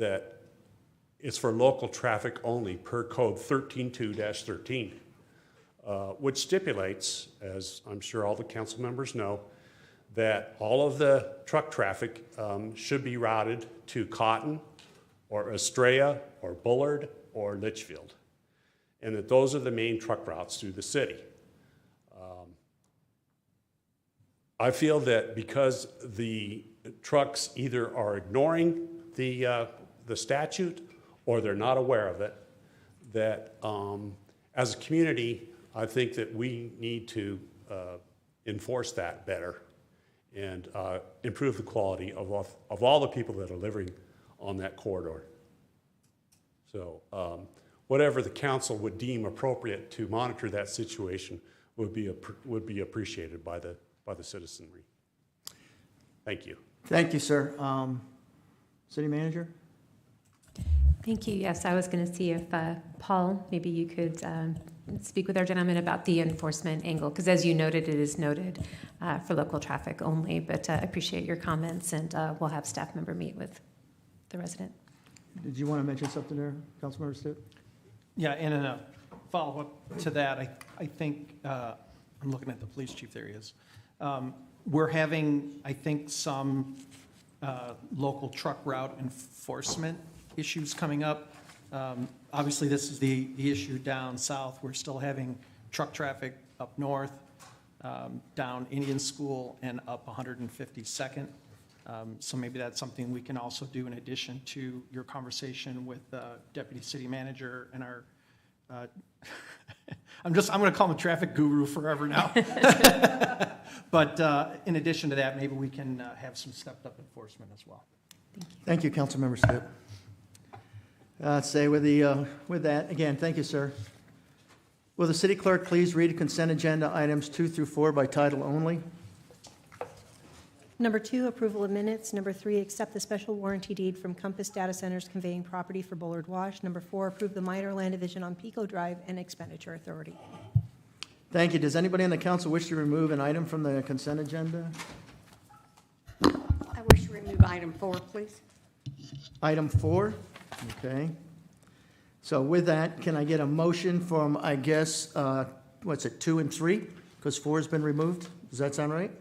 that it's for local traffic only per code 13.2-13, which stipulates, as I'm sure all the council members know, that all of the truck traffic should be routed to Cotton or Estrella or Bullard or Litchfield, and that those are the main truck routes through the city. I feel that because the trucks either are ignoring the statute or they're not aware of it, that as a community, I think that we need to enforce that better and improve the quality of all the people that are living on that corridor. So whatever the council would deem appropriate to monitor that situation would be appreciated by the citizenry. Thank you. Thank you, sir. City Manager? Thank you. Yes, I was going to see if Paul, maybe you could speak with our gentleman about the enforcement angle, because as you noted, it is noted for local traffic only, but I appreciate your comments, and we'll have staff member meet with the resident. Did you want to mention something there, Councilmember Stitt? Yeah, and in a follow-up to that, I think, I'm looking at the police chief, there he is. We're having, I think, some local truck route enforcement issues coming up. Obviously, this is the issue down south. We're still having truck traffic up north, down Indian School and up 152nd. So maybe that's something we can also do in addition to your conversation with Deputy City Manager and our, I'm going to call him a traffic guru forever now. But in addition to that, maybe we can have some stepped up enforcement as well. Thank you, Councilmember Stitt. Say with that, again, thank you, sir. Will the city clerk please read consent agenda items 2 through 4 by title only? Number 2, approval of minutes. Number 3, accept the special warranty deed from Compass Data Centers conveying property for Bullard Wash. Number 4, approve the minor land division on Pico Drive and expenditure authority. Thank you. Does anybody on the council wish to remove an item from the consent agenda? I wish to remove item 4, please. Item 4, okay. So with that, can I get a motion from, I guess, what's it, 2 and 3? Because 4 has been removed. Does that sound right?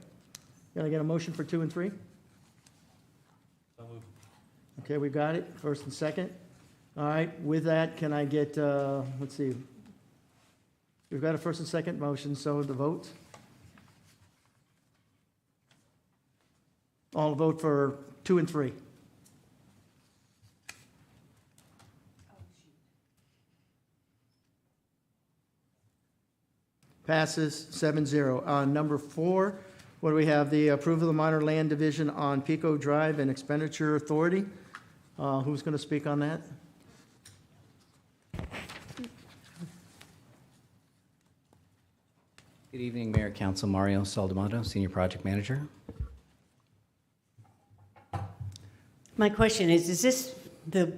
Can I get a motion for 2 and 3? Okay, we got it, first and second. All right, with that, can I get, let's see. We've got a first and second motion, so the vote. All vote for 2 and 3. Passes 7-0. On number 4, what do we have? The approval of the minor land division on Pico Drive and expenditure authority. Who's going to speak on that? Good evening, Mayor, Council. Mario Saldamato, Senior Project Manager. My question is this the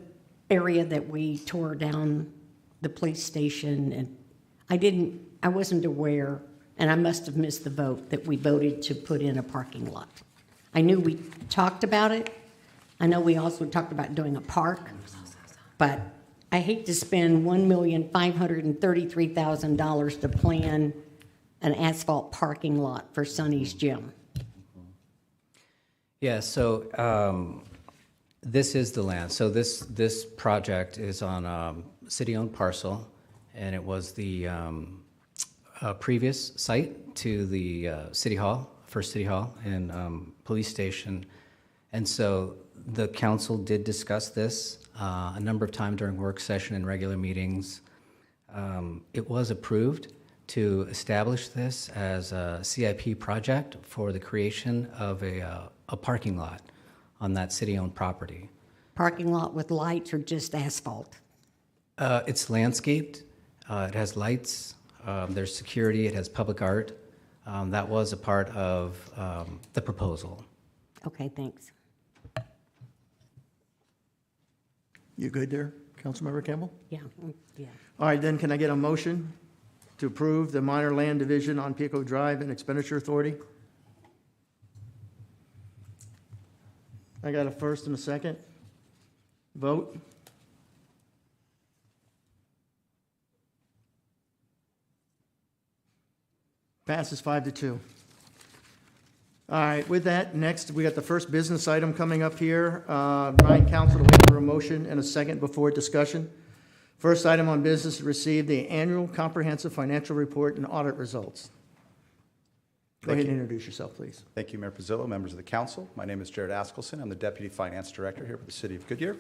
area that we tore down the police station? And I wasn't aware, and I must have missed the vote, that we voted to put in a parking lot. I knew we talked about it. I know we also talked about doing a park, but I hate to spend $1,533,000 to plan an asphalt parking lot for Sonny's Gym. Yeah, so this is the land. So this project is on a city-owned parcel, and it was the previous site to the City Hall, First City Hall, and police station. And so the council did discuss this a number of times during work session and regular meetings. It was approved to establish this as a CIP project for the creation of a parking lot on that city-owned property. Parking lot with lights or just asphalt? It's landscaped. It has lights. There's security. It has public art. That was a part of the proposal. Okay, thanks. You good there, Councilmember Campbell? Yeah. All right, then can I get a motion to approve the minor land division on Pico Drive and expenditure authority? I got a first and a second. Vote. Passes 5-2. All right, with that, next, we got the first business item coming up here. Ryan, council to wait for a motion and a second before discussion. First item on business to receive the annual comprehensive financial report and audit results. Go ahead and introduce yourself, please. Thank you, Mayor Pizzillo, members of the council. My name is Jared Askelson. I'm the Deputy Finance Director here for the City of Goodyear.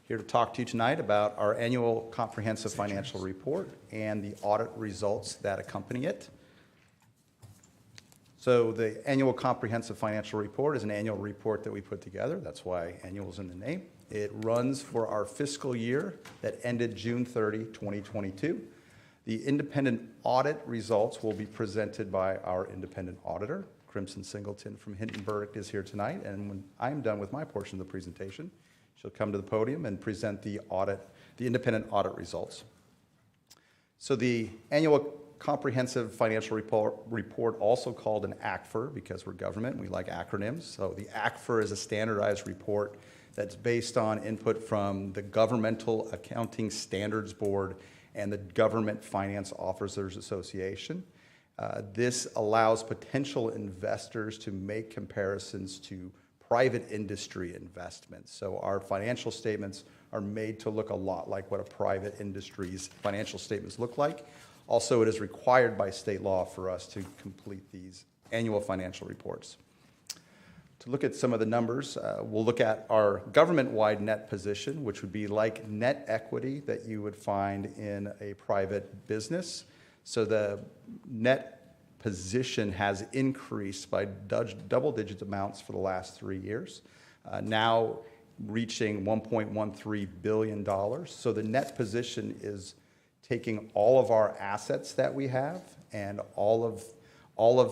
Here to talk to you tonight about our annual comprehensive financial report and the audit results that accompany it. So the annual comprehensive financial report is an annual report that we put together. That's why annual is in the name. It runs for our fiscal year that ended June 30, 2022. The independent audit results will be presented by our independent auditor. Crimson Singleton from Hindenburg is here tonight, and when I'm done with my portion of the presentation, she'll come to the podium and present the independent audit results. So the annual comprehensive financial report, also called an ACFR, because we're government and we like acronyms. So the ACFR is a standardized report that's based on input from the Governmental Accounting Standards Board and the Government Finance Officers Association. This allows potential investors to make comparisons to private industry investments. So our financial statements are made to look a lot like what a private industry's financial statements look like. Also, it is required by state law for us to complete these annual financial reports. To look at some of the numbers, we'll look at our government-wide net position, which would be like net equity that you would find in a private business. So the net position has increased by double-digit amounts for the last 3 years, now reaching $1.13 billion. So the net position is taking all of our assets that we have and all of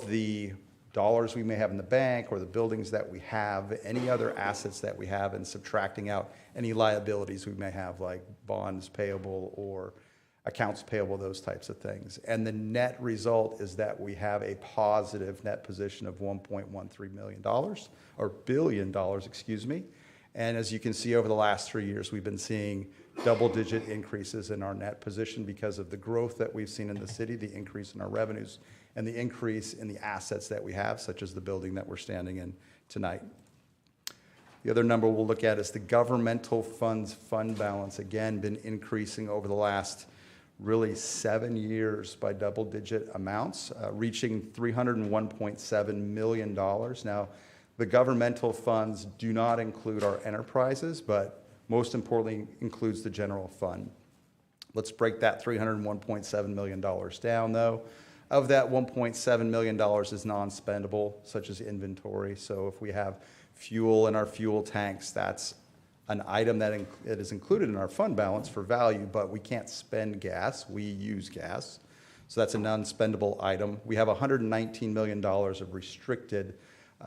the dollars we may have in the bank or the buildings that we have, any other assets that we have, and subtracting out any liabilities we may have, like bonds payable or accounts payable, those types of things. And the net result is that we have a positive net position of $1.13 million, or billion dollars, excuse me. And as you can see, over the last 3 years, we've been seeing double-digit increases in our net position because of the growth that we've seen in the city, the increase in our revenues, and the increase in the assets that we have, such as the building that we're standing in tonight. The other number we'll look at is the governmental funds fund balance, again, been increasing over the last really 7 years by double-digit amounts, reaching $301.7 million. Now, the governmental funds do not include our enterprises, but most importantly includes the general fund. Let's break that $301.7 million down, though. Of that, $1.7 million is non-spendable, such as inventory. So if we have fuel in our fuel tanks, that's an item that it is included in our fund balance for value, but we can't spend gas, we use gas. So that's a non-spendable item. We have $119 million of restricted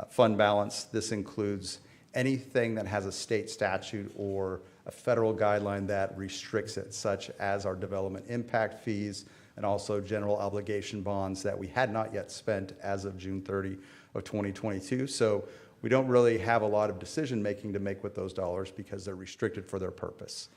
fund balance. This includes anything that has a state statute or a federal guideline that restricts it, such as our development impact fees and also general obligation bonds that we had not yet spent as of June 30 of 2022. So we don't really have a lot of decision-making to make with those dollars because they're restricted for their purpose.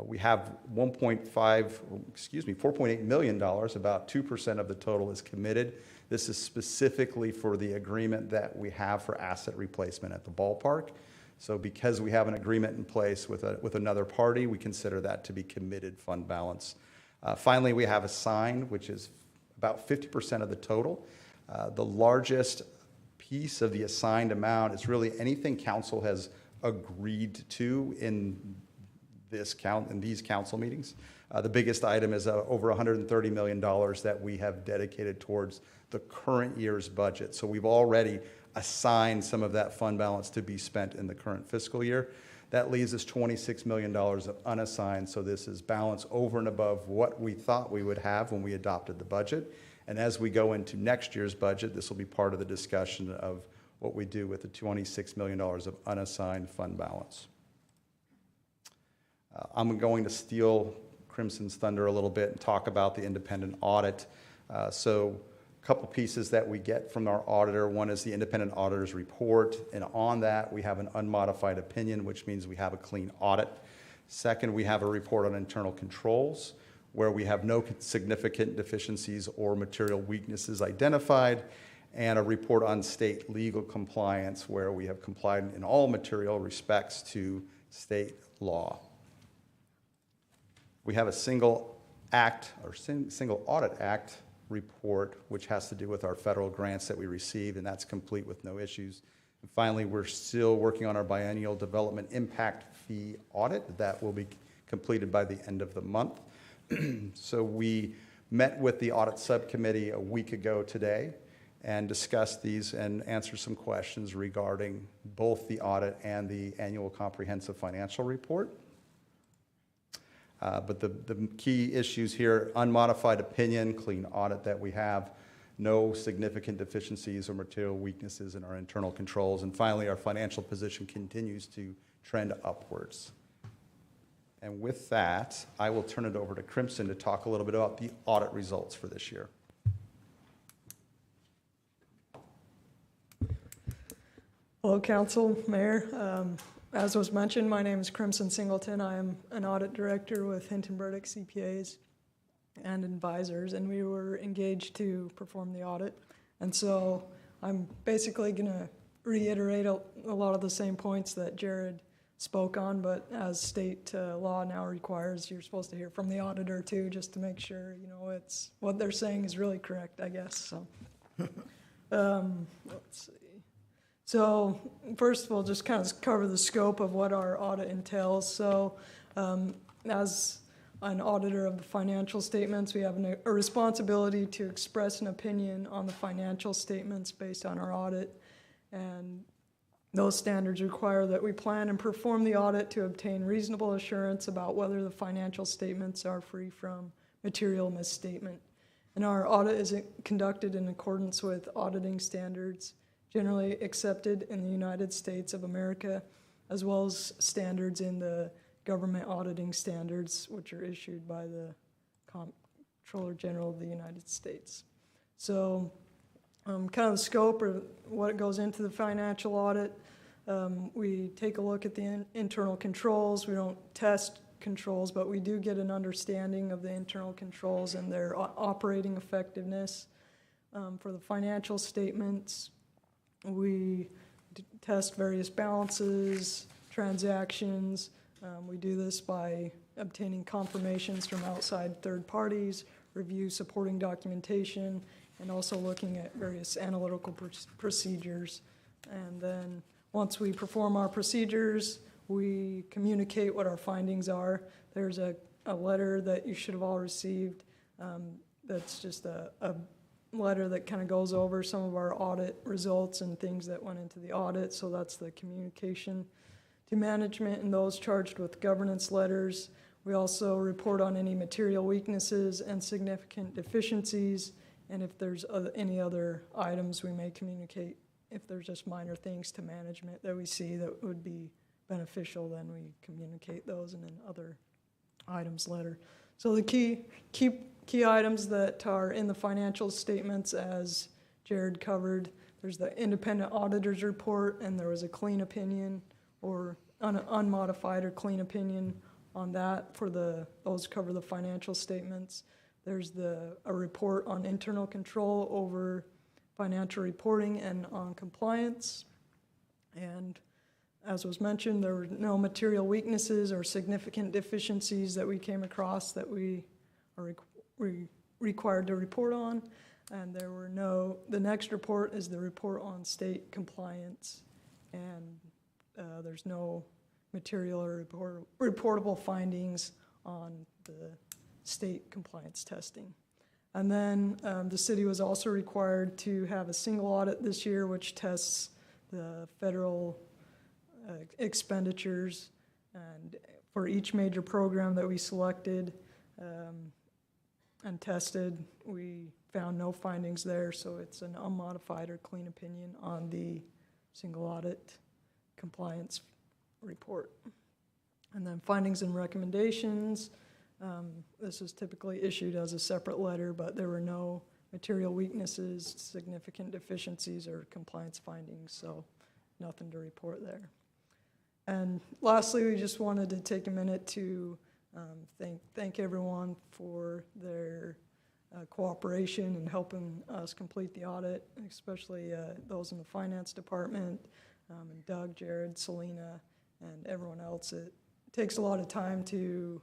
We have $4.8 million, about 2% of the total is committed. This is specifically for the agreement that we have for asset replacement at the ballpark. So because we have an agreement in place with another party, we consider that to be committed fund balance. Finally, we have assigned, which is about 50% of the total. The largest piece of the assigned amount is really anything council has agreed to in these council meetings. The biggest item is over $130 million that we have dedicated towards the current year's budget. So we've already assigned some of that fund balance to be spent in the current fiscal year. That leaves us $26 million of unassigned, so this is balance over and above what we thought we would have when we adopted the budget. And as we go into next year's budget, this will be part of the discussion of what we do with the $26 million of unassigned fund balance. I'm going to steal Crimson's thunder a little bit and talk about the independent audit. So a couple pieces that we get from our auditor. One is the independent auditor's report, and on that we have an unmodified opinion, which means we have a clean audit. Second, we have a report on internal controls, where we have no significant deficiencies or material weaknesses identified, and a report on state legal compliance, where we have complied in all material respects to state law. We have a single audit act report, which has to do with our federal grants that we received, and that's complete with no issues. And finally, we're still working on our biennial development impact fee audit. That will be completed by the end of the month. So we met with the audit subcommittee a week ago today and discussed these and answered some questions regarding both the audit and the annual comprehensive financial report. But the key issues here: unmodified opinion, clean audit that we have, no significant deficiencies or material weaknesses in our internal controls, and finally, our financial position continues to trend upwards. And with that, I will turn it over to Crimson to talk a little bit about the audit results for this year. Hello, Council, Mayor. As was mentioned, my name is Crimson Singleton. I am an audit director with Hinton Burdick CPAs and advisors, and we were engaged to perform the audit. And so I'm basically going to reiterate a lot of the same points that Jared spoke on, but as state law now requires, you're supposed to hear from the auditor too, just to make sure, you know, it's what they're saying is really correct, I guess. So, let's see. So first of all, just kind of cover the scope of what our audit entails. So as an auditor of the financial statements, we have a responsibility to express an opinion on the financial statements based on our audit. And those standards require that we plan and perform the audit to obtain reasonable assurance about whether the financial statements are free from material misstatement. And our audit is conducted in accordance with auditing standards generally accepted in the United States of America, as well as standards in the government auditing standards, which are issued by the Comptroller General of the United States. So kind of the scope of what goes into the financial audit. We take a look at the internal controls. We don't test controls, but we do get an understanding of the internal controls and their operating effectiveness. For the financial statements, we test various balances, transactions. We do this by obtaining confirmations from outside third parties, review supporting documentation, and also looking at various analytical procedures. And then once we perform our procedures, we communicate what our findings are. There's a letter that you should have all received. That's just a letter that kind of goes over some of our audit results and things that went into the audit. So that's the communication to management and those charged with governance letters. We also report on any material weaknesses and significant deficiencies. And if there's any other items, we may communicate. If there's just minor things to management that we see that would be beneficial, then we communicate those in an other items letter. So the key items that are in the financial statements, as Jared covered, there's the independent auditor's report, and there was a clean opinion or unmodified or clean opinion on that for those cover the financial statements. There's a report on internal control over financial reporting and on compliance. And as was mentioned, there were no material weaknesses or significant deficiencies that we came across that we are required to report on. And the next report is the report on state compliance. And there's no material or reportable findings on the state compliance testing. And then the city was also required to have a single audit this year, which tests the federal expenditures. And for each major program that we selected and tested, we found no findings there. So it's an unmodified or clean opinion on the single audit compliance report. And then findings and recommendations. This is typically issued as a separate letter, but there were no material weaknesses, significant deficiencies, or compliance findings, so nothing to report there. And lastly, we just wanted to take a minute to thank everyone for their cooperation in helping us complete the audit, especially those in the finance department, and Doug, Jared, Selena, and everyone else. It takes a lot of time to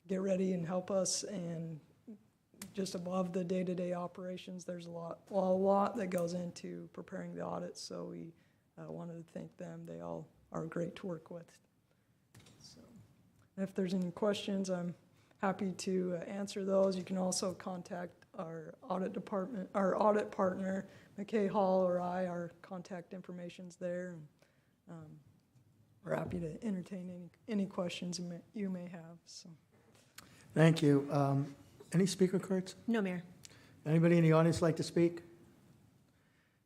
get ready and help us, and just above the day-to-day operations, there's a lot that goes into preparing the audit, so we wanted to thank them. They all are great to work with. So, if there's any questions, I'm happy to answer those. You can also contact our audit department, our audit partner, McKay Hall, or I. Our contact information's there. And, we're happy to entertain any questions you may have. So, Thank you. Any speaker cards? No, Mayor. Anybody in the audience like to speak?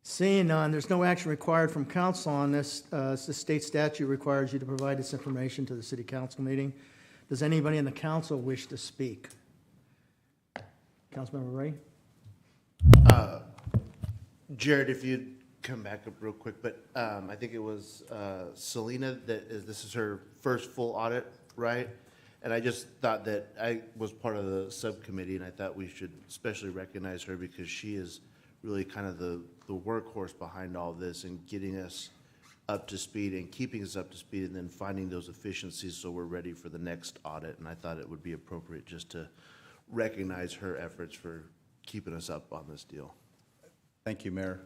Seeing none, there's no action required from council on this. The state statute requires you to provide this information to the city council meeting. Does anybody in the council wish to speak? Councilmember Ray? Jared, if you'd come back up real quick, but I think it was Selena this is her first full audit, right? And I just thought that I was part of the subcommittee, and I thought we should especially recognize her because she is really kind of the workhorse behind all this and getting us up to speed and keeping us up to speed and then finding those efficiencies so we're ready for the next audit. And I thought it would be appropriate just to recognize her efforts for keeping us up on this deal. Thank you, Mayor.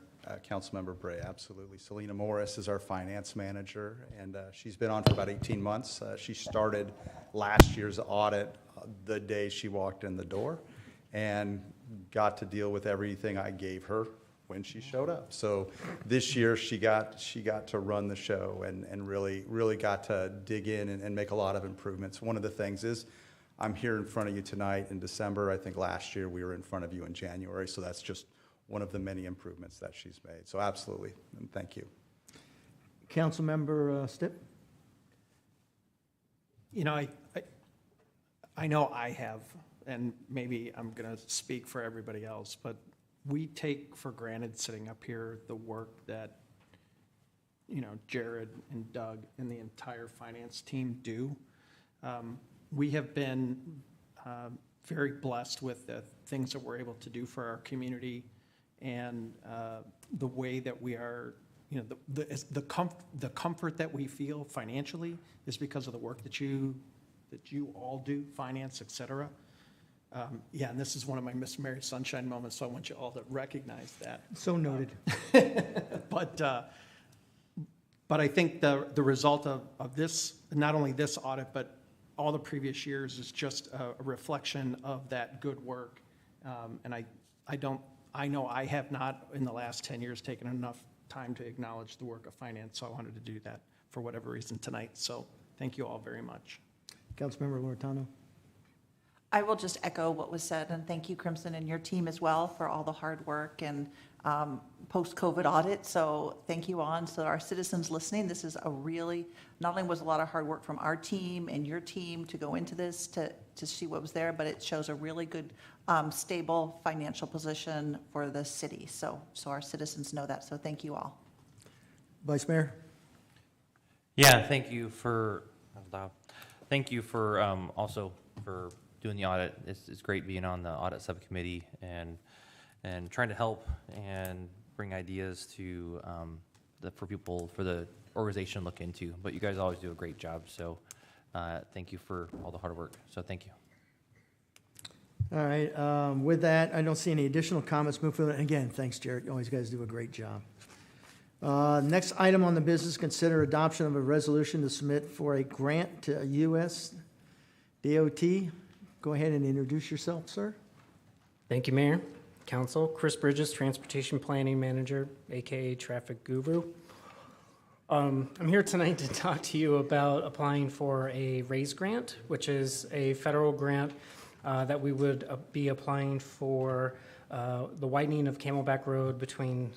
Councilmember Bray, absolutely. Selena Morris is our finance manager, and she's been on for about 18 months. She started last year's audit the day she walked in the door and got to deal with everything I gave her when she showed up. So this year she got to run the show and really got to dig in and make a lot of improvements. One of the things is I'm here in front of you tonight in December. I think last year we were in front of you in January, so that's just one of the many improvements that she's made. So absolutely, and thank you. Councilmember Stipp? You know, I know I have, and maybe I'm going to speak for everybody else, but we take for granted sitting up here the work that, you know, Jared and Doug and the entire finance team do. We have been very blessed with the things that we're able to do for our community and the way that we are, you know, the comfort that we feel financially is because of the work that you all do, finance, et cetera. Yeah, and this is one of my Miss Mary Sunshine moments, so I want you all to recognize that. So noted. But I think the result of this, not only this audit, but all the previous years is just a reflection of that good work. And I know I have not in the last 10 years taken enough time to acknowledge the work of finance, so I wanted to do that for whatever reason tonight. So thank you all very much. Councilmember Loretano? I will just echo what was said, and thank you, Crimson, and your team as well for all the hard work and post-COVID audit. So thank you all. And so our citizens listening, this is a really, not only was a lot of hard work from our team and your team to go into this to see what was there, but it shows a really good, stable financial position for the city. So our citizens know that. So thank you all. Vice Mayor? Yeah, thank you for also for doing the audit. It's great being on the audit subcommittee and trying to help and bring ideas to for the organization to look into. But you guys always do a great job. So thank you for all the hard work. So thank you. All right, with that, I don't see any additional comments. Move forward. Again, thanks, Jared. You always guys do a great job. Next item on the business, consider adoption of a resolution to submit for a grant to U.S. DOT. Go ahead and introduce yourself, sir. Thank you, Mayor, Council. Chris Bridges, Transportation Planning Manager, AKA Traffic Guru. I'm here tonight to talk to you about applying for a RAISE grant, which is a federal grant that we would be applying for the widening of Camelback Road between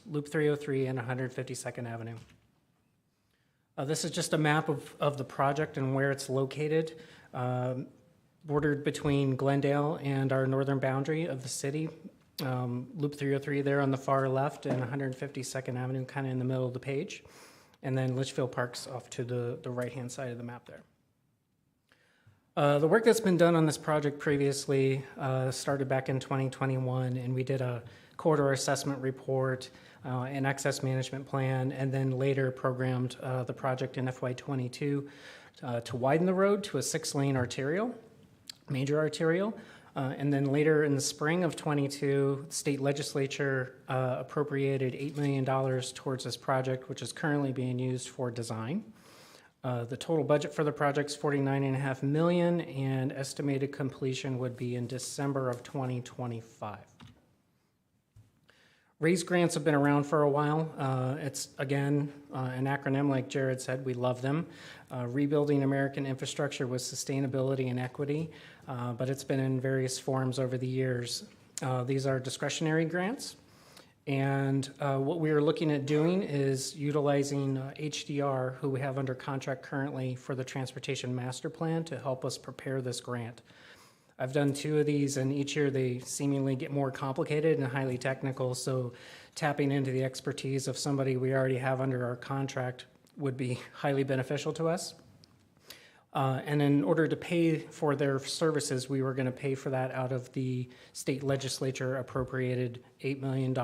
Loop 303 and 152nd Avenue. This is just a map of the project and where it's located, bordered between Glendale and our northern boundary of the city. Loop 303 there on the far left and 152nd Avenue kind of in the middle of the page. and then Litchfield Park's off to the right-hand side of the map there. The work that's been done on this project previously started back in 2021, and we did a corridor assessment report, an access management plan, and then later programmed the project in FY22 to widen the road to a 6-lane arterial, major arterial. And then later in the spring of '22, the state legislature appropriated $8 million towards this project, which is currently being used for design. The total budget for the project is $49.5 million, and estimated completion would be in December of 2025. RAISE grants have been around for a while. It's, again, an acronym, like Jared said, we love them. Rebuilding American Infrastructure with Sustainability and Equity, but it's been in various forms over the years. These are discretionary grants, and what we are looking at doing is utilizing HDR, who we have under contract currently for the Transportation Master Plan, to help us prepare this grant. I've done 2 of these, and each year they seemingly get more complicated and highly technical, so tapping into the expertise of somebody we already have under our contract would be highly beneficial to us. And in order to pay for their services, we were going to pay for that out of the state legislature appropriated $8 million.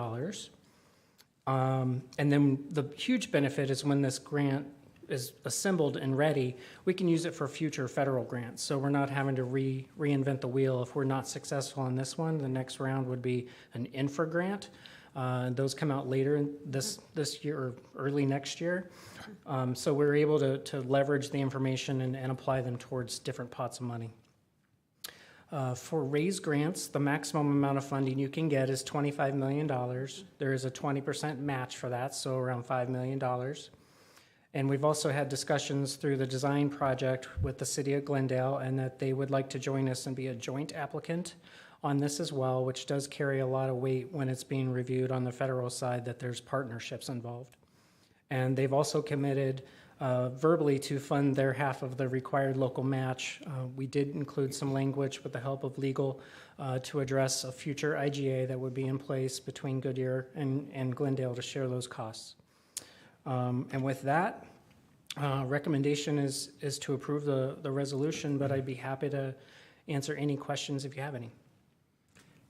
And then the huge benefit is when this grant is assembled and ready, we can use it for future federal grants. So we're not having to reinvent the wheel. If we're not successful in this one, the next round would be an infra grant. Those come out later this year or early next year. So we're able to leverage the information and apply them towards different pots of money. For RAISE grants, the maximum amount of funding you can get is $25 million. There is a 20% match for that, so around $5 million. And we've also had discussions through the design project with the city of Glendale, and that they would like to join us and be a joint applicant on this as well, which does carry a lot of weight when it's being reviewed on the federal side, that there's partnerships involved. And they've also committed verbally to fund their half of the required local match. We did include some language with the help of legal to address a future IGA that would be in place between Goodyear and Glendale to share those costs. And with that, recommendation is to approve the resolution, but I'd be happy to answer any questions if you have any.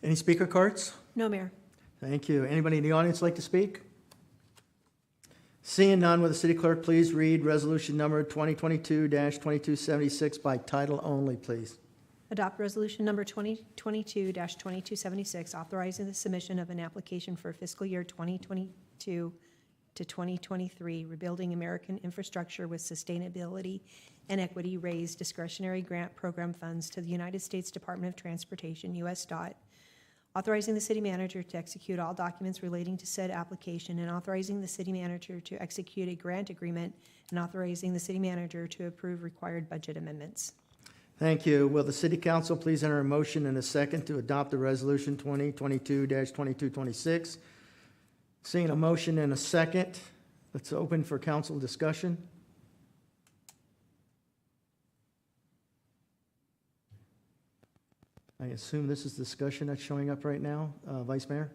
Any speaker cards? No, Mayor. Thank you. Anybody in the audience like to speak? Seeing none, will the city clerk please read resolution number 2022-2276 by title only, please? Adopt resolution number 2022-2276, authorizing the submission of an application for fiscal year 2022 to 2023, Rebuilding American Infrastructure with Sustainability and Equity RAISE discretionary grant program funds to the United States Department of Transportation, U.S. DOT, authorizing the city manager to execute all documents relating to said application, and authorizing the city manager to execute a grant agreement, and authorizing the city manager to approve required budget amendments. Thank you. Will the city council please enter a motion and a second to adopt the resolution 2022-2226? Seeing a motion and a second, let's open for council discussion. I assume this is discussion that's showing up right now, Vice Mayor?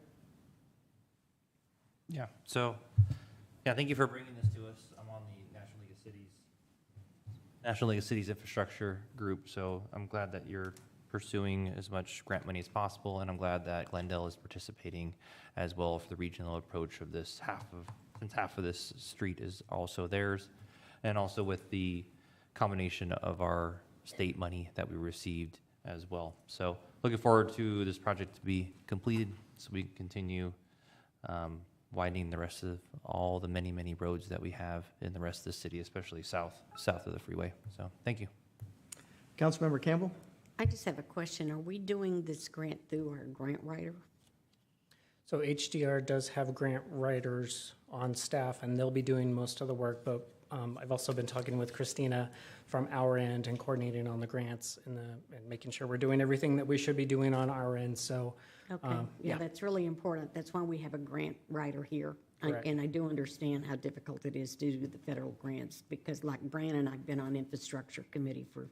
Yeah, so, yeah, thank you for bringing this to us. I'm on the National League of Cities Infrastructure Group, so I'm glad that you're pursuing as much grant money as possible, and I'm glad that Glendale is participating as well for the regional approach of this since half of this street is also theirs, and also with the combination of our state money that we received as well. So looking forward to this project to be completed so we can continue widening the rest of all the many, many roads that we have in the rest of the city, especially south of the freeway. So thank you. Councilmember Campbell? I just have a question. Are we doing this grant through our grant writer? So HDR does have grant writers on staff, and they'll be doing most of the work, but I've also been talking with Christina from our end and coordinating on the grants and making sure we're doing everything that we should be doing on our end, so. Okay, yeah, that's really important. That's why we have a grant writer here. Correct. And I do understand how difficult it is to do the federal grants, because like Brandon, I've been on infrastructure committee for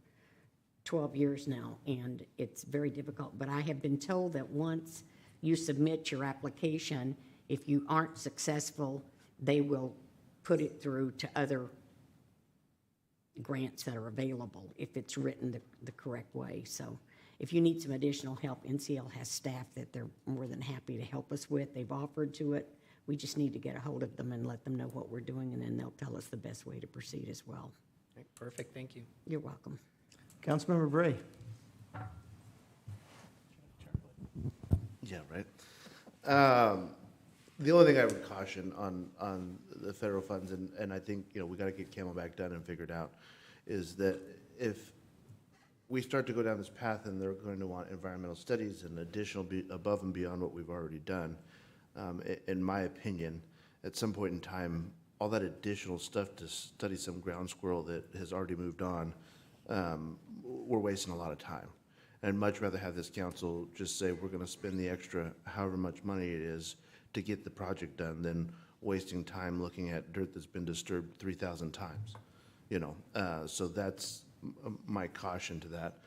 12 years now, and it's very difficult. But I have been told that once you submit your application, if you aren't successful, they will put it through to other grants that are available if it's written the correct way. So if you need some additional help, NCL has staff that they're more than happy to help us with. They've offered to it. We just need to get a hold of them and let them know what we're doing, and then they'll tell us the best way to proceed as well. Okay, perfect, thank you. You're welcome. Councilmember Bray. Yeah, right. The only thing I would caution on the federal funds, and I think, we got to get Camelback done and figured out, is that if we start to go down this path and they're going to want environmental studies and additional above and beyond what we've already done, in my opinion, at some point in time, all that additional stuff to study some ground squirrel that has already moved on, we're wasting a lot of time. I'd much rather have this council just say, we're going to spend the extra however much money it is to get the project done than wasting time looking at dirt that's been disturbed 3,000 times. So that's my caution to that.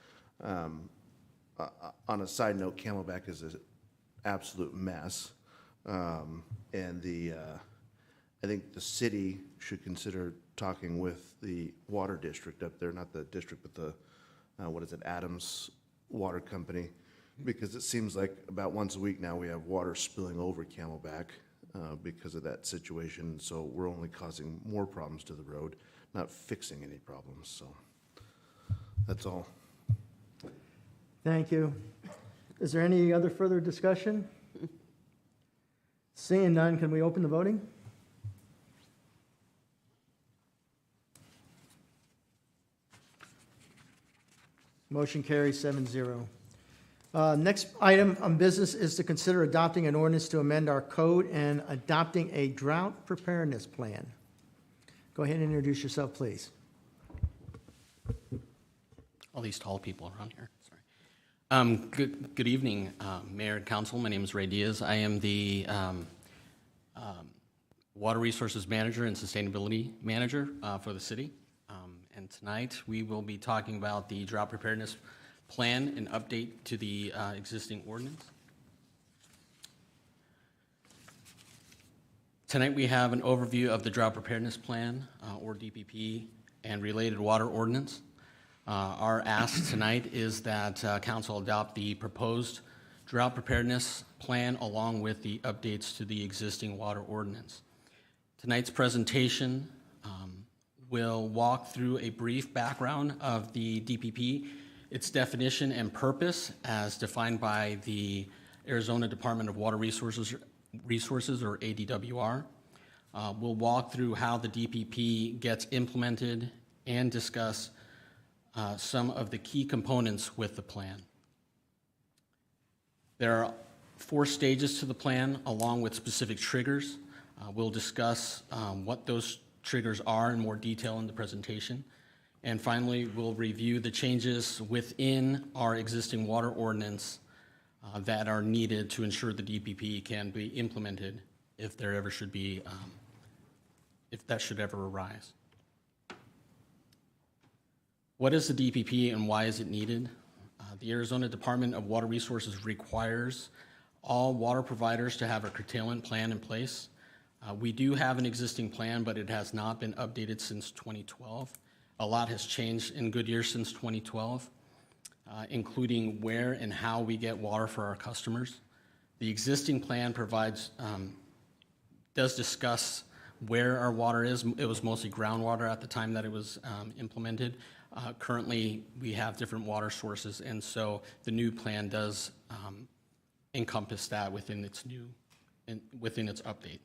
On a side note, Camelback is an absolute mess. And I think the city should consider talking with the water district up there, not the district, but the, Adams Water Company, because it seems like about once a week now we have water spilling over Camelback because of that situation. So we're only causing more problems to the road, not fixing any problems. So that's all. Thank you. Is there any other further discussion? Seeing none, can we open the voting? Motion carries 7-0. Next item on business is to consider adopting an ordinance to amend our code and adopting a drought preparedness plan. Go ahead and introduce yourself, please. All these tall people around here, sorry. Good evening, Mayor and Council. My name is Ray Diaz. I am the Water Resources Manager and Sustainability Manager for the city. And tonight, we will be talking about the drought preparedness plan and update to the existing ordinance. Tonight, we have an overview of the drought preparedness plan, or DPP, and related water ordinance. Our ask tonight is that council adopt the proposed drought preparedness plan along with the updates to the existing water ordinance. Tonight's presentation will walk through a brief background of the DPP, its definition and purpose as defined by the Arizona Department of Water Resources, or ADWR. We'll walk through how the DPP gets implemented and discuss some of the key components with the plan. There are 4 stages to the plan along with specific triggers. We'll discuss what those triggers are in more detail in the presentation. And finally, we'll review the changes within our existing water ordinance that are needed to ensure the DPP can be implemented if there ever should be, if that should ever arise. What is the DPP and why is it needed? The Arizona Department of Water Resources requires all water providers to have a curtailment plan in place. We do have an existing plan, but it has not been updated since 2012. A lot has changed in Goodyear since 2012, including where and how we get water for our customers. The existing plan does discuss where our water is. It was mostly groundwater at the time that it was implemented. Currently, we have different water sources, and so the new plan does encompass that within its update.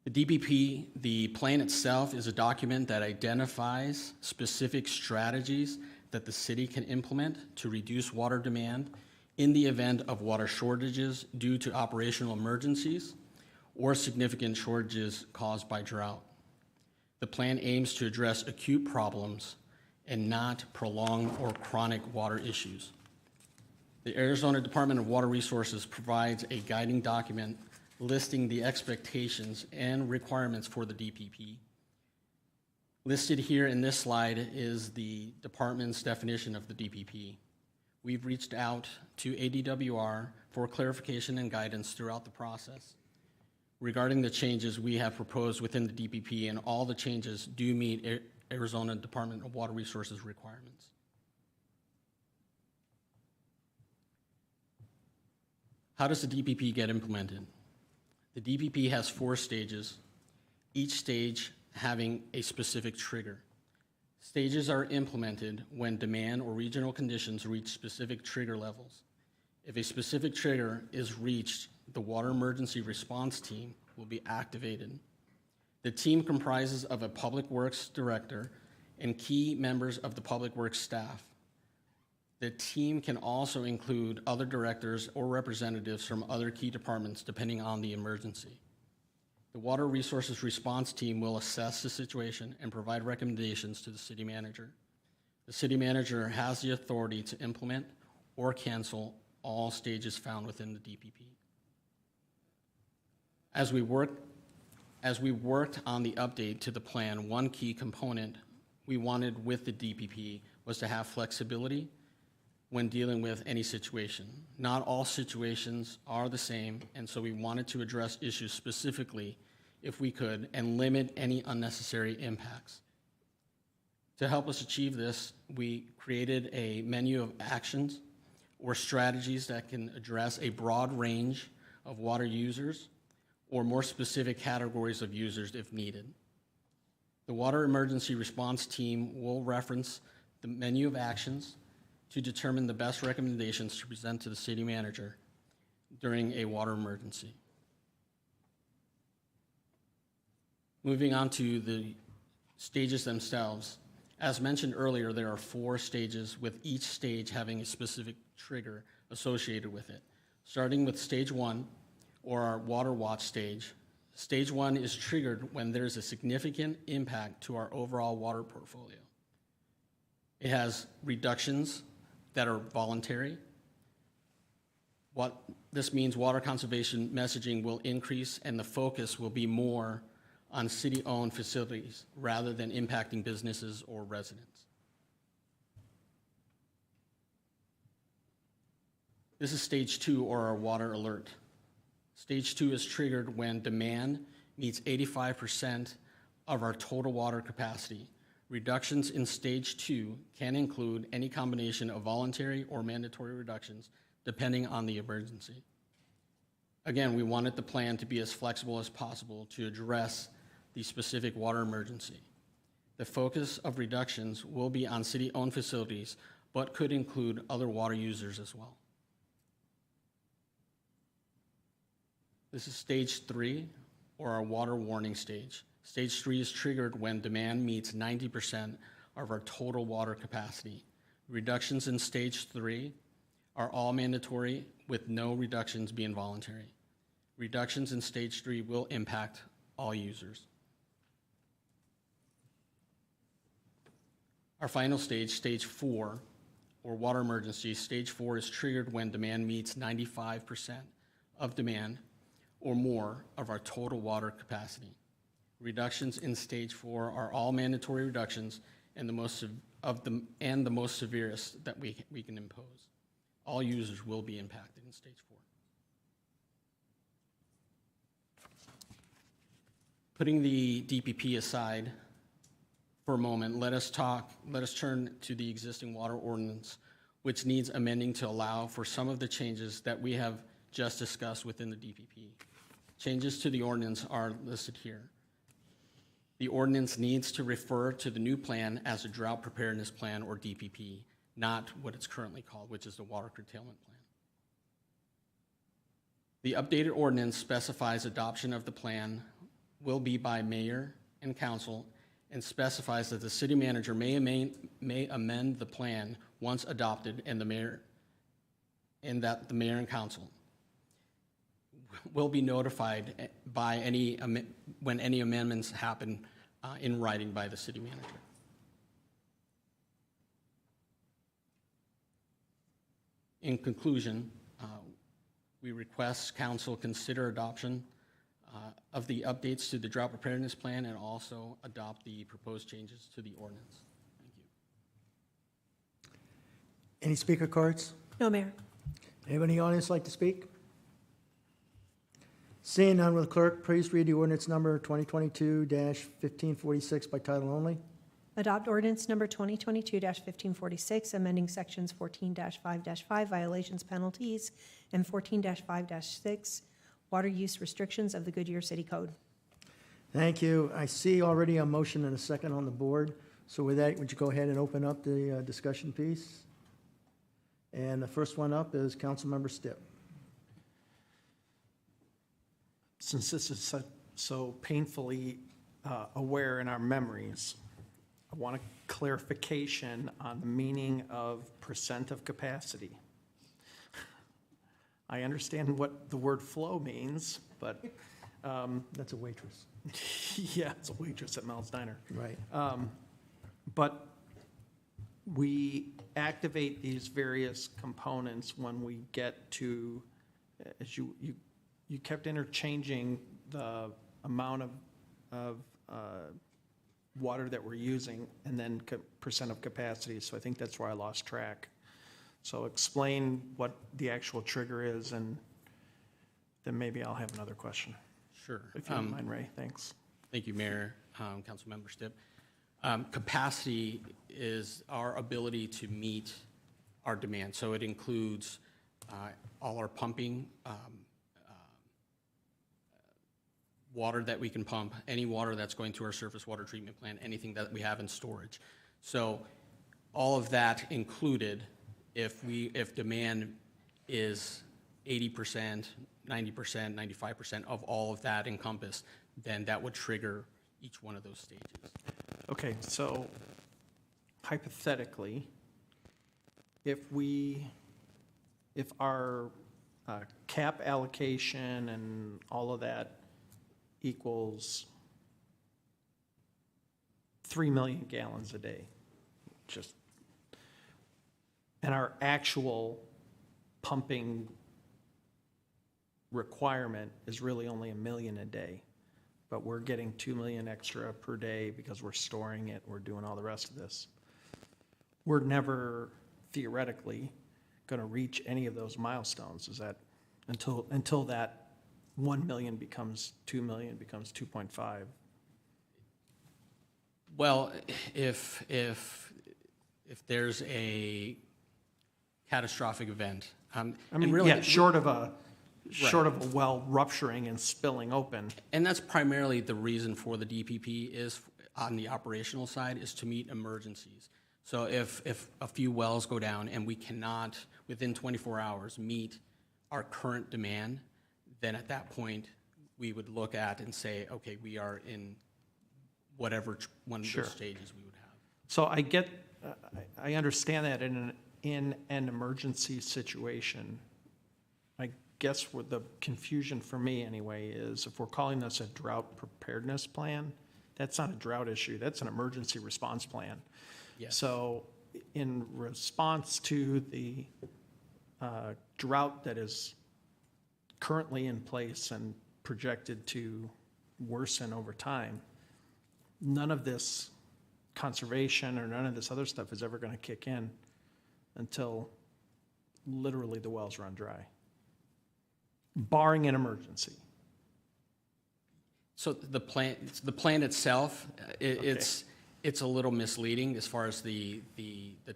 The DPP, the plan itself, is a document that identifies specific strategies that the city can implement to reduce water demand in the event of water shortages due to operational emergencies or significant shortages caused by drought. The plan aims to address acute problems and not prolonged or chronic water issues. The Arizona Department of Water Resources provides a guiding document listing the expectations and requirements for the DPP. Listed here in this slide is the department's definition of the DPP. We've reached out to ADWR for clarification and guidance throughout the process. Regarding the changes we have proposed within the DPP, and all the changes do meet Arizona Department of Water Resources requirements. How does the DPP get implemented? The DPP has 4 stages, each stage having a specific trigger. Stages are implemented when demand or regional conditions reach specific trigger levels. If a specific trigger is reached, the Water Emergency Response Team will be activated. The team comprises of a Public Works Director and key members of the Public Works staff. The team can also include other directors or representatives from other key departments depending on the emergency. The Water Resources Response Team will assess the situation and provide recommendations to the city manager. The city manager has the authority to implement or cancel all stages found within the DPP. As we worked on the update to the plan, one key component we wanted with the DPP was to have flexibility when dealing with any situation. Not all situations are the same, and so we wanted to address issues specifically if we could and limit any unnecessary impacts. To help us achieve this, we created a menu of actions or strategies that can address a broad range of water users or more specific categories of users if needed. The Water Emergency Response Team will reference the menu of actions to determine the best recommendations to present to the city manager during a water emergency. Moving on to the stages themselves. As mentioned earlier, there are 4 stages, with each stage having a specific trigger associated with it. Starting with stage 1, or our water watch stage. Stage 1 is triggered when there's a significant impact to our overall water portfolio. It has reductions that are voluntary. What this means, water conservation messaging will increase and the focus will be more on city-owned facilities rather than impacting businesses or residents. This is stage 2, or our water alert. Stage 2 is triggered when demand meets 85% of our total water capacity. Reductions in stage 2 can include any combination of voluntary or mandatory reductions depending on the emergency. Again, we wanted the plan to be as flexible as possible to address the specific water emergency. The focus of reductions will be on city-owned facilities, but could include other water users as well. This is stage 3, or our water warning stage. Stage 3 is triggered when demand meets 90% of our total water capacity. Reductions in stage 3 are all mandatory, with no reductions being voluntary. Reductions in stage 3 will impact all users. Our final stage, stage 4, or water emergency. Stage 4 is triggered when demand meets 95% of demand or more of our total water capacity. Reductions in stage 4 are all mandatory reductions and the most severest that we can impose. All users will be impacted in stage 4. Putting the DPP aside for a moment, let us turn to the existing water ordinance, which needs amending to allow for some of the changes that we have just discussed within the DPP. Changes to the ordinance are listed here. The ordinance needs to refer to the new plan as a Drought Preparedness Plan, or DPP, not what it's currently called, which is the Water Curtailment Plan. The updated ordinance specifies adoption of the plan will be by mayor and council, and specifies that the city manager may amend the plan once adopted, and that the mayor and council will be notified by when any amendments happen in writing by the city manager. In conclusion, we request council consider adoption of the updates to the drought preparedness plan and also adopt the proposed changes to the ordinance. Thank you. Any speaker cards? No, Mayor. Anybody in the audience like to speak? Seeing none, will the clerk please read the ordinance number 2022-1546 by title only? Adopt ordinance number 2022-1546, amending sections 14-5-5 violations, penalties, and 14-5-6 water use restrictions of the Goodyear City Code. Thank you. I see already a motion and a second on the board. So with that, would you go ahead and open up the discussion piece? And the first one up is Councilmember Stipp. Since this is so painfully aware in our memories, I want a clarification on the meaning of percent of capacity. I understand what the word flow means, but That's a waitress. yeah, it's a waitress at Mel's Diner. Right. But we activate these various components when we get to, as you kept interchanging the amount of water that we're using and then percent of capacity, so I think that's where I lost track. So explain what the actual trigger is, and then maybe I'll have another question, Sure. if you don't mind, Ray. Thanks. Thank you, Mayor, Councilmember Stipp. Capacity is our ability to meet our demand. So it includes all our pumping, water that we can pump, any water that's going to our surface water treatment plant, anything that we have in storage. So all of that included, if demand is 80%, 90%, 95% of all of that encompassed, then that would trigger each one of those stages. Okay, so hypothetically, if our cap allocation and all of that equals 3 million gallons a day, and our actual pumping requirement is really only 1 million a day, but we're getting 2 million extra per day because we're storing it, we're doing all the rest of this. We're never theoretically going to reach any of those milestones, is that, until that 1 million becomes 2 million, becomes 2.5. Well, if there's a catastrophic event, I and mean, really, yeah, short of a well rupturing and spilling open. and that's primarily the reason for the DPP is on the operational side, is to meet emergencies. So if a few wells go down and we cannot, within 24 hours, meet our current demand, then at that point, we would look at and say, okay, we are in whatever one of Sure. those stages we would have. So I understand that in an emergency situation. I guess what the confusion for me anyway is, if we're calling this a drought preparedness plan, that's not a drought issue, that's an emergency response plan. Yes. So in response to the drought that is currently in place and projected to worsen over time, none of this conservation or none of this other stuff is ever going to kick in until literally the wells run dry, barring an emergency. So the plan itself, it's a little misleading as far as the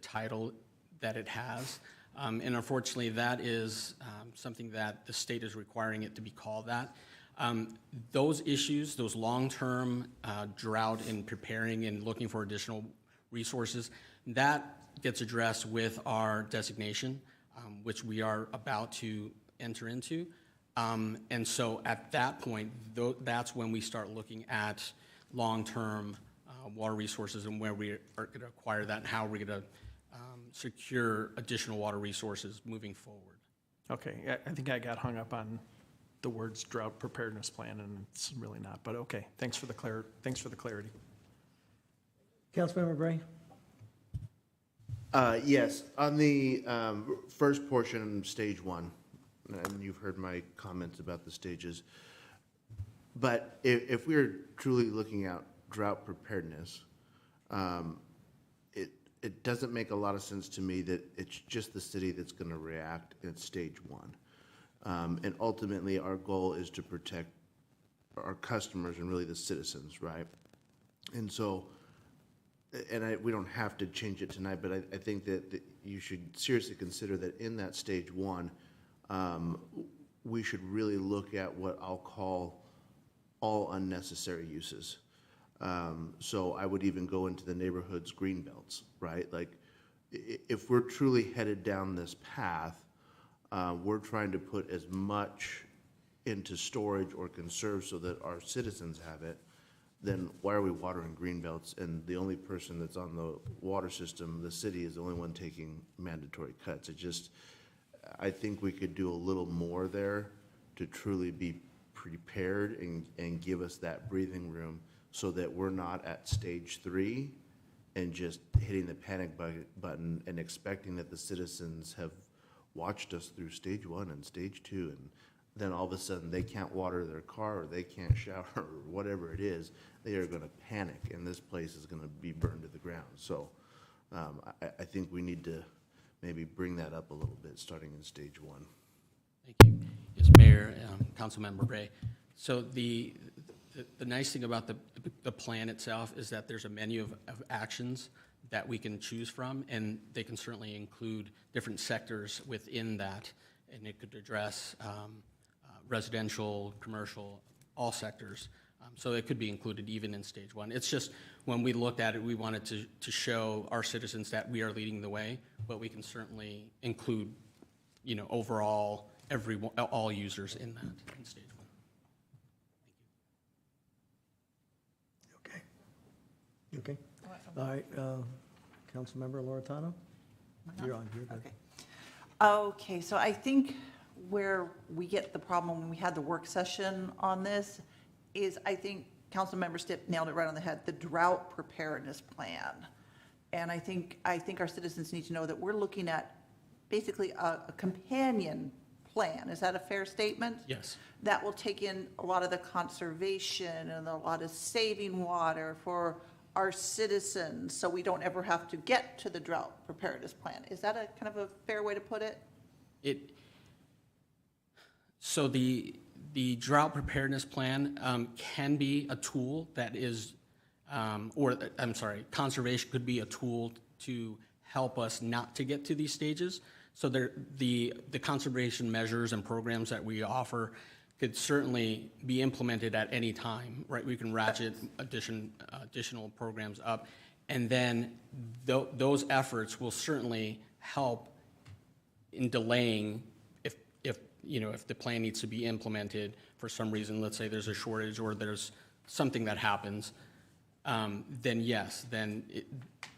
title that it has. And unfortunately, that is something that the state is requiring it to be called that. Those issues, those long-term drought and preparing and looking for additional resources, that gets addressed with our designation, which we are about to enter into. And so at that point, that's when we start looking at long-term water resources and where we are going to acquire that and how we're going to secure additional water resources moving forward. Okay, I think I got hung up on the words drought preparedness plan, and it's really not, but okay, thanks for the clarity. Councilmember Bray? Yes, on the first portion, stage one, and you've heard my comments about the stages. But if we're truly looking at drought preparedness, it doesn't make a lot of sense to me that it's just the city that's going to react at stage one. And ultimately, our goal is to protect our customers and really the citizens, right? And so, we don't have to change it tonight, but I think that you should seriously consider that in that stage one, we should really look at what I'll call all unnecessary uses. So I would even go into the neighborhood's green belts, right? Like, if we're truly headed down this path, we're trying to put as much into storage or conserve so that our citizens have it, then why are we watering green belts? And the only person that's on the water system, the city, is the only one taking mandatory cuts. I think we could do a little more there to truly be prepared and give us that breathing room so that we're not at stage 3 and just hitting the panic button and expecting that the citizens have watched us through stage 1 and stage 2, and then all of a sudden they can't water their car or they can't shower or whatever it is. They are going to panic and this place is going to be burned to the ground. So I think we need to maybe bring that up a little bit starting in stage 1. Thank you. Yes, Mayor, Councilmember Ray. So the nice thing about the plan itself is that there's a menu of actions that we can choose from, and they can certainly include different sectors within that, and it could address residential, commercial, all sectors. So it could be included even in stage 1. It's just when we looked at it, we wanted to show our citizens that we are leading the way, but we can certainly include, overall all users in that in stage 1. Okay. Okay. All right, Councilmember Loretano? You're on. You're good. Okay, so I think where we get the problem when we had the work session on this is, I think Councilmember Stipp nailed it right on the head, the drought preparedness plan. And I think our citizens need to know that we're looking at basically a companion plan. Is that a fair statement? Yes. That will take in a lot of the conservation and a lot of saving water for our citizens, so we don't ever have to get to the drought preparedness plan. Is that a kind of a fair way to put it? So the drought preparedness plan can be a tool that is, conservation could be a tool to help us not to get to these stages. So the conservation measures and programs that we offer could certainly be implemented at any time, right? We can ratchet additional programs up, and then those efforts will certainly help in delaying if the plan needs to be implemented for some reason. Let's say there's a shortage or there's something that happens, then yes, then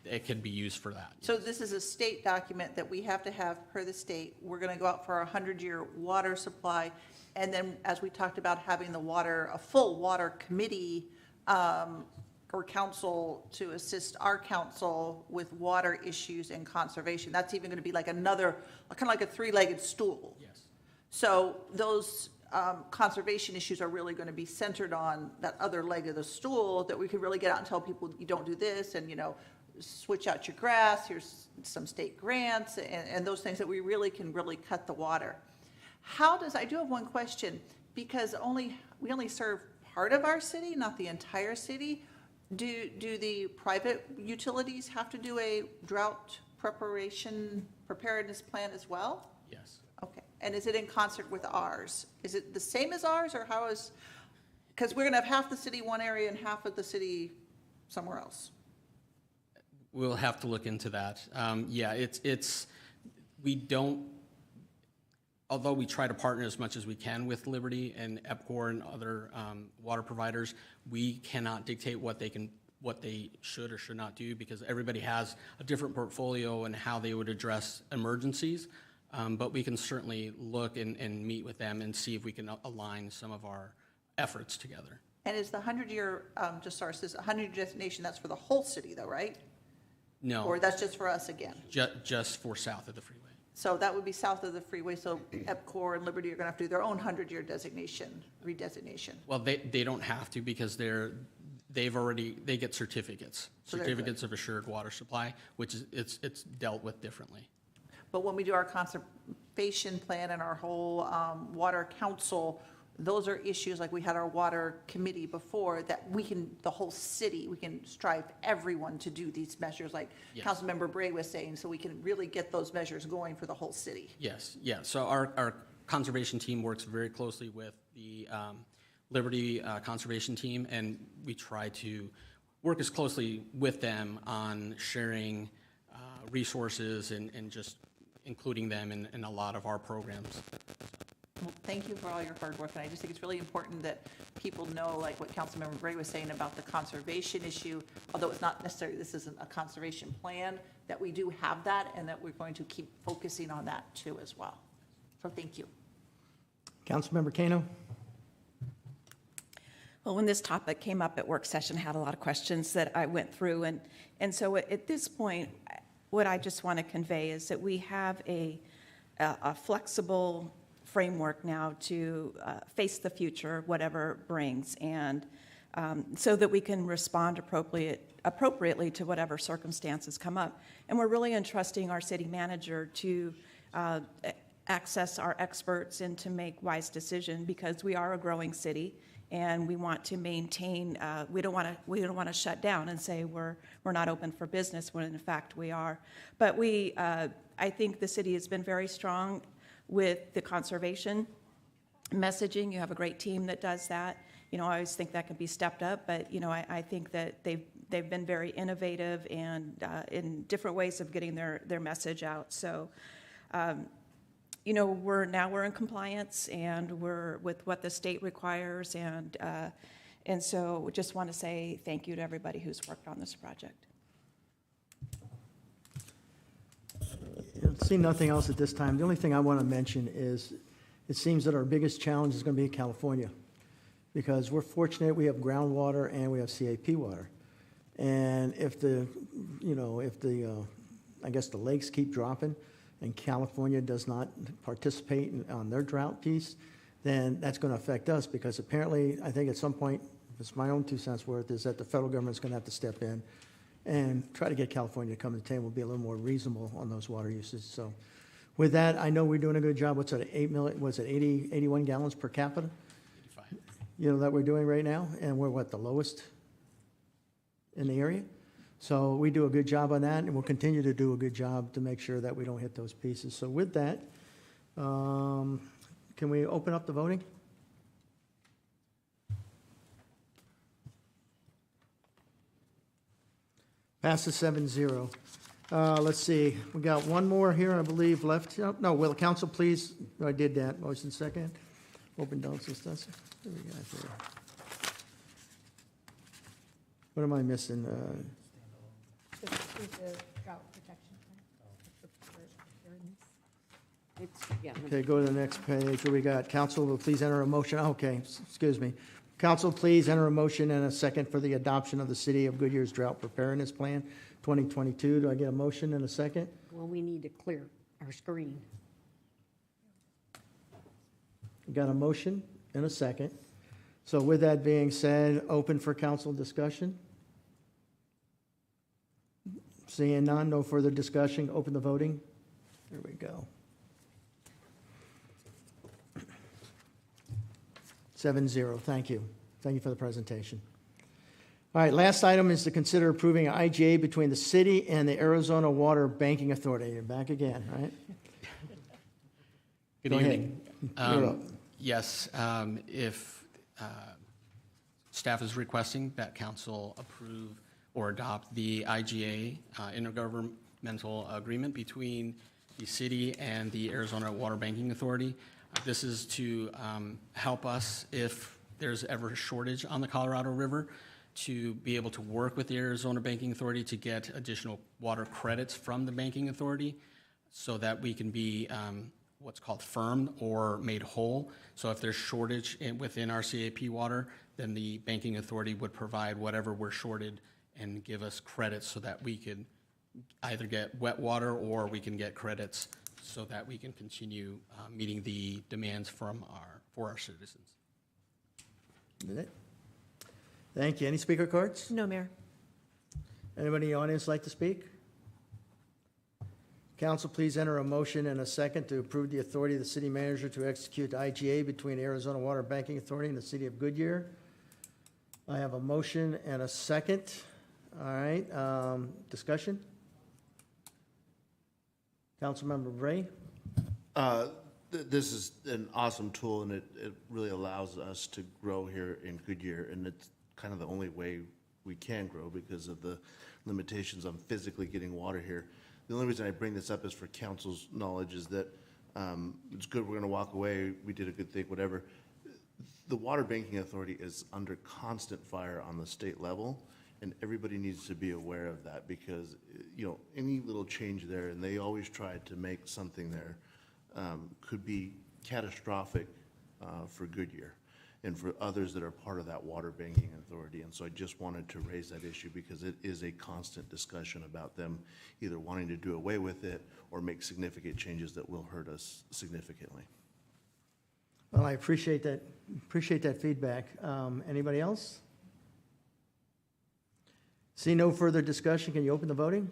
it could be used for that. So this is a state document that we have to have per the state. We're going to go out for our 100-year water supply. And then, as we talked about, having a full water committee or council to assist our council with water issues and conservation. That's even going to be like another, kind of like a 3-legged stool. Yes. So those conservation issues are really going to be centered on that other leg of the stool that we could really get out and tell people, you don't do this, and switch out your grass, here's some state grants, and those things that we really can cut the water. I do have one question, because we only serve part of our city, not the entire city. Do the private utilities have to do a drought preparedness plan as well? Yes. Okay, and is it in concert with ours? Is it the same as ours, or because we're gonna have half the city one area and half of the city somewhere else? We'll have to look into that. We don't, although we try to partner as much as we can with Liberty and EPCOR and other water providers, we cannot dictate what they should or should not do, because everybody has a different portfolio and how they would address emergencies. But we can certainly look and meet with them and see if we can align some of our efforts together. And is the 100-year, just so it says 100-year designation, that's for the whole city though, right? No. Or that's just for us again? Just for south of the freeway. So that would be south of the freeway, so EPCOR and Liberty are gonna have to do their own 100-year redesignation. Well, they don't have to, because they get certificates. So Certificates of assured water supply, which is, it's dealt with differently. But when we do our conservation plan and our whole water council, those are issues, like we had our water committee before, that we can, the whole city, we can strive everyone to do these measures, like Yes. Councilmember Bray was saying, so we can really get those measures going for the whole city. Yes, yeah. So our conservation team works very closely with the Liberty Conservation Team, and we try to work as closely with them on sharing resources and just including them in a lot of our programs. Well, thank you for all your hard work, and I just think it's really important that people know, like what Councilmember Bray was saying about the conservation issue, although it's not necessarily, this isn't a conservation plan, that we do have that, and that we're going to keep focusing on that too as well. So thank you. Councilmember Kano? Well, when this topic came up at work session, I had a lot of questions that I went through. And so at this point, what I just want to convey is that we have a flexible framework now to face the future, whatever it brings, and so that we can respond appropriately to whatever circumstances come up. And we're really entrusting our city manager to access our experts and to make wise decisions, because we are a growing city and we want to maintain. We don't want to shut down and say we're not open for business when in fact we are. But I think the city has been very strong with the conservation messaging. You have a great team that does that. I always think that can be stepped up, but I think that they've been very innovative and in different ways of getting their message out. So, we're in compliance and we're with what the state requires, and so just want to say thank you to everybody who's worked on this project. See nothing else at this time. The only thing I want to mention is it seems that our biggest challenge is going to be in California, because we're fortunate we have groundwater and we have CAP water. And if I guess the lakes keep dropping and California does not participate on their drought piece, then that's going to affect us, because apparently, I think at some point, if it's my own 2 cents worth, is that the federal government's going to have to step in and try to get California to come to the table, be a little more reasonable on those water uses. So with that, I know we're doing a good job. What's that, 81 gallons per capita? 85. That we're doing right now, and we're the lowest in the area? So we do a good job on that, and we'll continue to do a good job to make sure that we don't hit those pieces. So with that, can we open up the voting? Passes 7-0. Let's see, we got one more here, I believe, left. Oh, no, will the council please, I did that, motion second. Open council stuff. What do we got here? What am I missing? Okay, go to the next page. What we got? Council will please enter a motion. Okay, excuse me. Council, please enter a motion and a second for the adoption of the City of Goodyear's Drought Preparedness Plan 2022. Do I get a motion and a second? Well, we need to clear our screen. Got a motion and a second. So with that being said, open for council discussion. Seeing none, no further discussion, open the voting. There we go. 7-0, thank you. Thank you for the presentation. All right, last item is to consider approving an IGA between the city and the Arizona Water Banking Authority. You're back again, right? Good Go evening. ahead. You're up. Yes, if staff is requesting that council approve or adopt the IGA, intergovernmental agreement between the city and the Arizona Water Banking Authority. This is to help us if there's ever a shortage on the Colorado River, to be able to work with the Arizona Banking Authority to get additional water credits from the Banking Authority so that we can be what's called firmed or made whole. So if there's shortage within our CAP water, then the Banking Authority would provide whatever we're shorted and give us credits so that we could either get wet water or we can get credits so that we can continue meeting the demands for our citizens. Thank you. Any speaker cards? No, Mayor. Anybody in the audience like to speak? Council, please enter a motion and a second to approve the authority of the city manager to execute the IGA between Arizona Water Banking Authority and the city of Goodyear. I have a motion and a second. All right, discussion? Councilmember Ray? This is an awesome tool, and it really allows us to grow here in Goodyear, and it's kind of the only way we can grow because of the limitations on physically getting water here. The only reason I bring this up is for council's knowledge is that it's good, we're gonna walk away, we did a good thing, whatever. The Water Banking Authority is under constant fire on the state level, and everybody needs to be aware of that because, you know, any little change there, and they always try to make something there, could be catastrophic for Goodyear and for others that are part of that Water Banking Authority. And so I just wanted to raise that issue because it is a constant discussion about them either wanting to do away with it or make significant changes that will hurt us significantly. Well, I appreciate that feedback. Anybody else? See no further discussion, can you open the voting?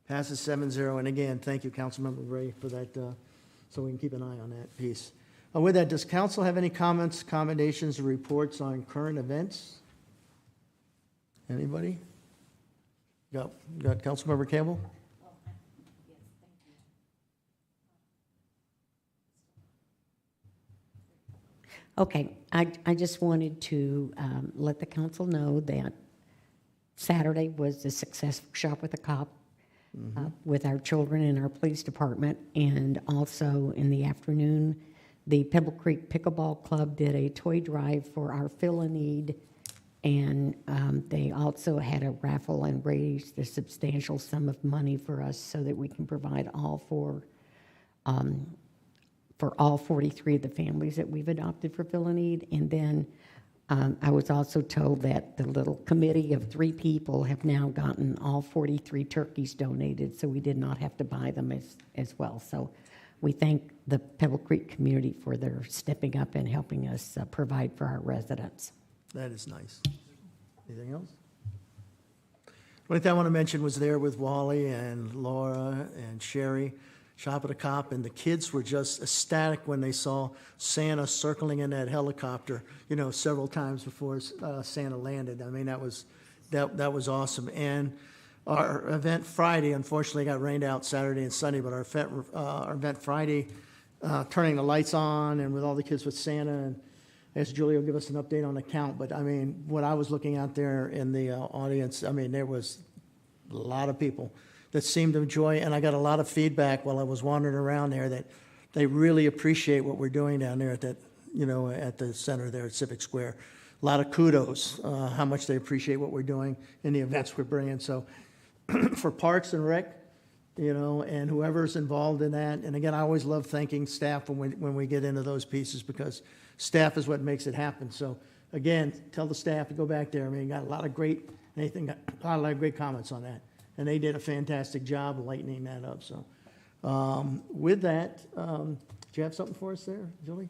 Passes 7-0, and again, thank you, Councilmember Ray, for that, so we can keep an eye on that piece. With that, does council have any comments, commendations, or reports on current events? Anybody? Got Councilmember Campbell? Okay, I just wanted to let the council know that Saturday was a successful Shop with a Cop with our children in our police department, and also in the afternoon, the Pebble Creek Pickleball Club did a toy drive for our Fill a Need, and they also had a raffle and raised a substantial sum of money for us so that we can provide all for all 43 of the families that we've adopted for Fill a Need. And then I was also told that the little committee of 3 people have now gotten all 43 turkeys donated, so we did not have to buy them as well. So we thank the Pebble Creek community for their stepping up and helping us provide for our residents. That is nice. Anything else? One thing I want to mention was there with Wally and Laura and Sherry, Shop at a Cop, and the kids were just ecstatic when they saw Santa circling in that helicopter, you know, several times before Santa landed. I mean, that was awesome. And our event Friday, unfortunately, got rained out Saturday and Sunday, but our event Friday, turning the lights on and with all the kids with Santa, and as Julie will give us an update on the count, but I mean, what I was looking out there in the audience, I mean, there was a lot of people that seemed to enjoy, and I got a lot of feedback while I was wandering around there that they really appreciate what we're doing down there at that, you know, at the center there at Civic Square. A lot of kudos, how much they appreciate what we're doing in the events we're bringing. So for Parks and Rec, you know, and whoever's involved in that, and again, I always love thanking staff when we get into those pieces because staff is what makes it happen. So again, tell the staff to go back there. I mean, got a lot of great comments on that. And they did a fantastic job of lightening that up. So with that, do you have something for us there, Julie?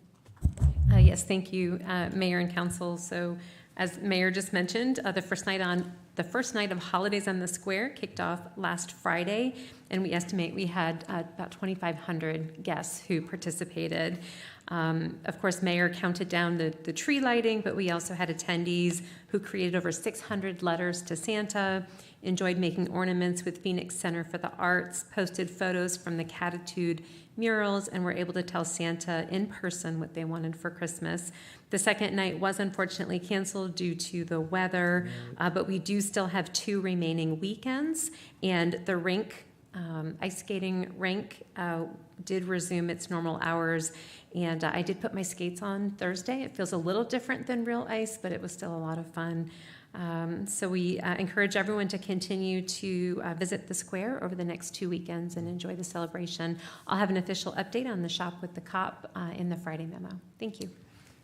Yes, thank you, Mayor and Council. So as Mayor just mentioned, the first night of Holidays on the Square kicked off last Friday, and we estimate we had about 2,500 guests who participated. Of course, Mayor counted down the tree lighting, but we also had attendees who created over 600 letters to Santa, enjoyed making ornaments with Phoenix Center for the Arts, posted photos from the Catitude murals, and were able to tell Santa in person what they wanted for Christmas. The second night was unfortunately canceled due to the weather, but we do still have 2 remaining weekends, and the rink, ice skating rink, did resume its normal hours, and I did put my skates on Thursday. It feels a little different than real ice, but it was still a lot of fun. So we encourage everyone to continue to visit the square over the next 2 weekends and enjoy the celebration. I'll have an official update on the Shop with the Cop in the Friday memo. Thank you.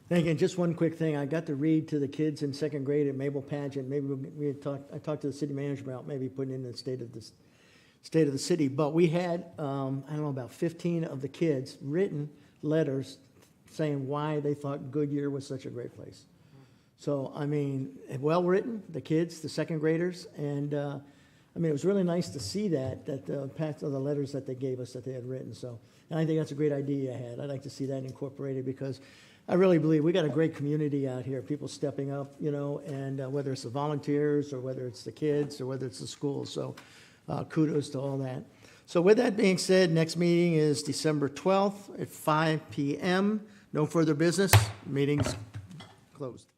Thank you. And just one quick thing. I got to read to the kids in 2nd grade at Mabel Pageant. Maybe I talked to the city manager about maybe putting in the state of the city. But we had, I don't know, about 15 of the kids written letters saying why they thought Goodyear was such a great place. So, I mean, well-written, the kids, the second graders, and, I mean, it was really nice to see that part of the letters that they gave us that they had written, so. And I think that's a great idea you had. I'd like to see that incorporated, because I really believe we got a great community out here, people stepping up, you know, and whether it's the volunteers, or whether it's the kids, or whether it's the schools, so kudos to all that. So with that being said, next meeting is December 12th at 5 PM. No further business, meeting's closed.